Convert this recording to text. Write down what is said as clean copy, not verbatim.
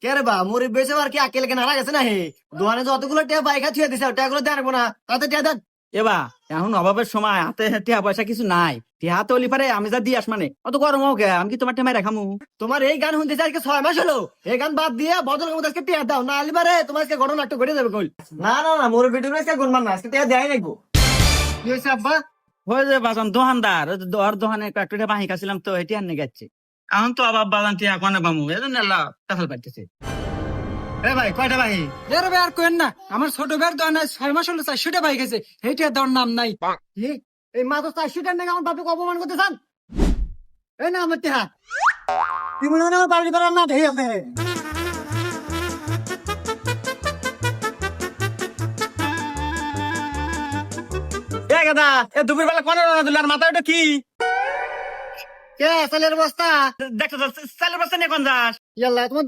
কে রে বা মুড়ি বেছে আর কি আকেল কেন হারা গেছে না হে দোকানে যতগুলো টিয়া বাইকা ছুঁয়ে দিছে টিয়াগুলো দেন না তাতে টিয়া দেন। এবা এখন অভাবের সময় হাতে টিয়া পয়সা কিছু নাই, টিয়া হাতে হলি পারে আমি যা দিয়ে আস মানে অত গরম হোক আমি কি তোমার টেমাই রাখামু? তোমার এই গান শুনতেছে আজকে 6 মাস হলো, এই গান বাদ দিয়ে বদল মতো আজকে টিয়া দাও না আলিবারে তোমার আজকে ঘটনা একটু ঘটে যাবে কই। না না না মোর ভিডিও আজকে গুনমান না আজকে টিয়া দেয় নাকি কি হয়েছে আব্বা? হয়ে যে বাজান দোকানদার ওই যে ওর দোকানে একটু বাহি খাচ্ছিলাম তো এটি আর নিয়ে যাচ্ছে। এখন তো আবার বাজান টিয়া কোনে পামু এজন্য আল্লাহ কাঁঠাল পাইতেছে। এ ভাই কয়টা ভাই? এর ভাই আর কোয়েন না, আমার ছোট ভাইয়ের দোকানে 6 মাস হলো 400টা বাইক আছে, এইটা দেওয়ার নাম নাই। কি এই মাত্র 400 টাকা নাকি আমার বাপকে অপমান করতে চান? এই না আমার টিয়া তুই মনে হয় আমার বাড়ি করার না দেখে আছে। এ গাদা এ দুপুর বেলা কোনে রান্না দিল আর মাথায় ওটা কি? কে চালের বস্তা? দেখো তো চালের বস্তা নিয়ে কোন যাস? ইয়াল্লা তোমার